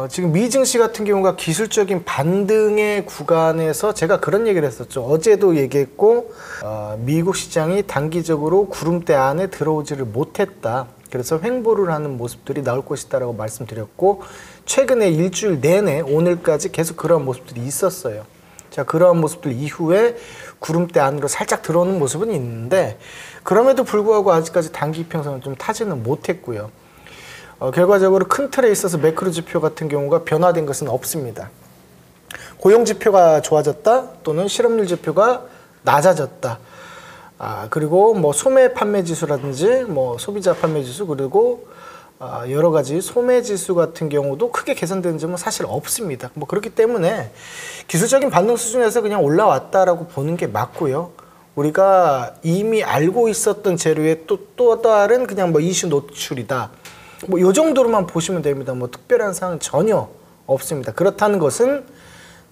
지금 미 증시 같은 경우가 기술적인 반등의 구간에서 제가 그런 얘기를 했었죠. 어제도 얘기했고, 미국 시장이 단기적으로 구름대 안에 들어오지를 못했다. 그래서 횡보를 하는 모습들이 나올 것이다라고 말씀드렸고, 최근에 일주일 내내 오늘까지 계속 그러한 모습들이 있었어요. 자, 그러한 모습들 이후에 구름대 안으로 살짝 들어오는 모습은 있는데, 그럼에도 불구하고 아직까지 단기 이평선은 좀 타지는 못했고요. 결과적으로 큰 틀에 있어서 매크로 지표 같은 경우가 변화된 것은 없습니다. 고용 지표가 좋아졌다 또는 실업률 지표가 낮아졌다. 그리고 뭐 소매 판매 지수라든지 뭐 소비자 판매 지수, 그리고 여러 가지 소매 지수 같은 경우도 크게 개선된 점은 사실 없습니다. 뭐 그렇기 때문에 기술적인 반등 수준에서 그냥 올라왔다라고 보는 게 맞고요. 우리가 이미 알고 있었던 재료의 또 다른 그냥 뭐 이슈 노출이다. 뭐 요 정도로만 보시면 됩니다. 뭐 특별한 사항은 전혀 없습니다. 그렇다는 것은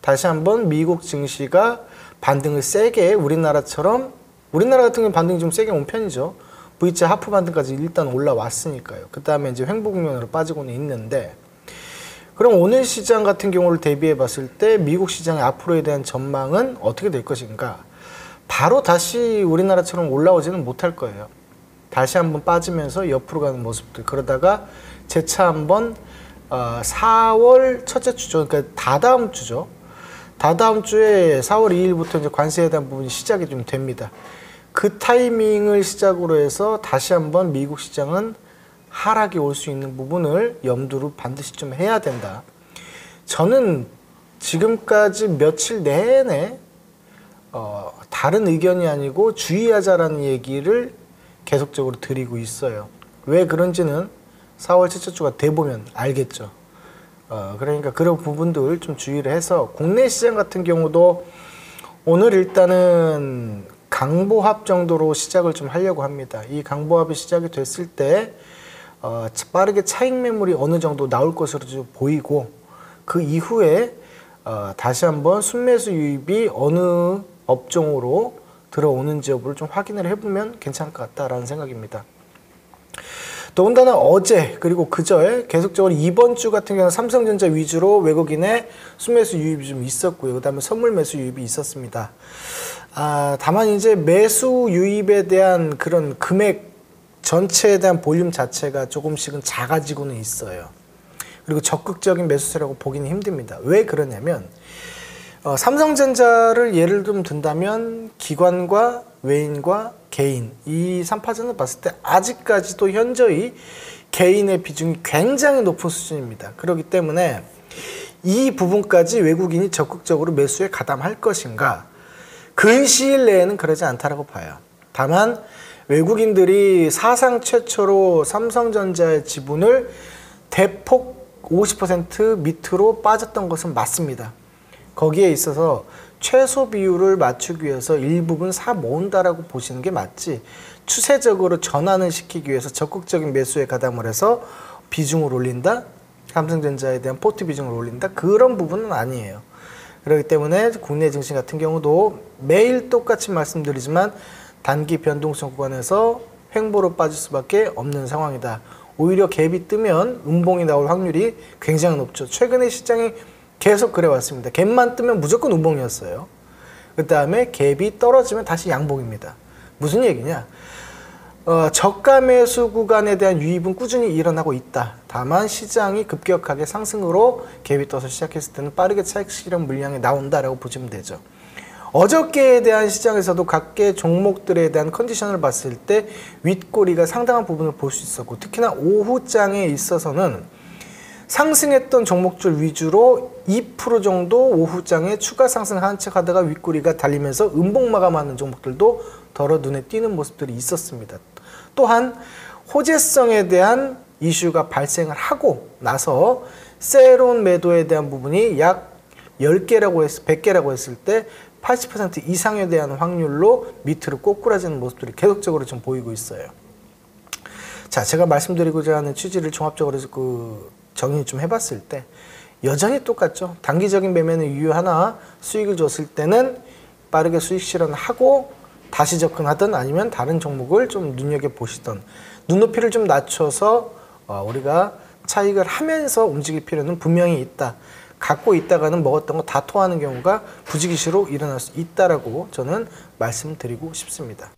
다시 한번 미국 증시가 반등을 세게 우리나라 같은 경우는 반등이 좀 세게 온 편이죠. V자 하프 반등까지 일단 올라왔으니까요. 그 다음에 이제 횡보 국면으로 빠지고는 있는데, 그럼 오늘 시장 같은 경우를 대비해 봤을 때 미국 시장의 앞으로에 대한 전망은 어떻게 될 것인가? 바로 다시 우리나라처럼 올라오지는 못할 거예요. 다시 한번 빠지면서 옆으로 가는 모습들, 그러다가 재차 한번 4월 첫째 주죠. 그러니까 다다음 주죠. 다다음 주에 4월 2일부터 이제 관세에 대한 부분이 시작이 좀 됩니다. 그 타이밍을 시작으로 해서 다시 한번 미국 시장은 하락이 올 수 있는 부분을 염두를 반드시 좀 해야 된다. 저는 지금까지 며칠 내내 다른 의견이 아니고 주의하자라는 얘기를 계속적으로 드리고 있어요. 왜 그런지는 4월 첫째 주가 돼보면 알겠죠. 그러니까 그런 부분들 좀 주의를 해서, 국내 시장 같은 경우도 오늘 일단은 강보합 정도로 시작을 좀 하려고 합니다. 이 강보합이 시작이 됐을 때 빠르게 차익 매물이 어느 정도 나올 것으로 좀 보이고, 그 이후에 다시 한번 순매수 유입이 어느 업종으로 들어오는지 여부를 좀 확인을 해보면 괜찮을 것 같다라는 생각입니다. 더군다나 어제 그리고 그저에 계속적으로 이번 주 같은 경우는 삼성전자 위주로 외국인의 순매수 유입이 좀 있었고요. 그 다음에 선물 매수 유입이 있었습니다. 다만 이제 매수 유입에 대한 그런 금액 전체에 대한 볼륨 자체가 조금씩은 작아지고는 있어요. 그리고 적극적인 매수세라고 보기는 힘듭니다. 왜 그러냐면 삼성전자를 예를 좀 든다면 기관과 외인과 개인, 이 3파전을 봤을 때 아직까지도 현저히 개인의 비중이 굉장히 높은 수준입니다. 그렇기 때문에 이 부분까지 외국인이 적극적으로 매수에 가담할 것인가? 근 시일 내에는 그러지 않다라고 봐요. 다만 외국인들이 사상 최초로 삼성전자의 지분을 대폭 50% 밑으로 빠졌던 것은 맞습니다. 거기에 있어서 최소 비율을 맞추기 위해서 일부분 사 모은다라고 보시는 게 맞지, 추세적으로 전환을 시키기 위해서 적극적인 매수에 가담을 해서 비중을 올린다? 삼성전자에 대한 포트 비중을 올린다? 그런 부분은 아니에요. 그렇기 때문에 국내 증시 같은 경우도 매일 똑같이 말씀드리지만 단기 변동성 구간에서 횡보로 빠질 수밖에 없는 상황이다. 오히려 갭이 뜨면 음봉이 나올 확률이 굉장히 높죠. 최근에 시장이 계속 그래왔습니다. 갭만 뜨면 무조건 음봉이었어요. 그 다음에 갭이 떨어지면 다시 양봉입니다. 무슨 얘기냐? 저가 매수 구간에 대한 유입은 꾸준히 일어나고 있다. 다만 시장이 급격하게 상승으로 갭이 떠서 시작했을 때는 빠르게 차익 실현 물량이 나온다라고 보시면 되죠. 어저께에 대한 시장에서도 각계 종목들에 대한 컨디션을 봤을 때 윗꼬리가 상당한 부분을 볼 수 있었고, 특히나 오후장에 있어서는 상승했던 종목줄 위주로 2% 정도 오후장에 추가 상승 한 척 하다가 윗꼬리가 달리면서 음봉 마감하는 종목들도 덜어 눈에 띄는 모습들이 있었습니다. 또한 호재성에 대한 이슈가 발생을 하고 나서 새로운 매도에 대한 부분이 약 100개라고 했을 때 80% 이상에 대한 확률로 밑으로 꼬꾸라지는 모습들이 계속적으로 좀 보이고 있어요. 자, 제가 말씀드리고자 하는 취지를 종합적으로 정리 좀 해봤을 때 여전히 똑같죠. 단기적인 매매는 유효하나 수익을 줬을 때는 빠르게 수익 실현을 하고 다시 접근하든 아니면 다른 종목을 좀 눈여겨보시던, 눈높이를 좀 낮춰서 우리가 차익을 하면서 움직일 필요는 분명히 있다. 갖고 있다가는 먹었던 거 다 토하는 경우가 부지기수로 일어날 수 있다라고 저는 말씀드리고 싶습니다.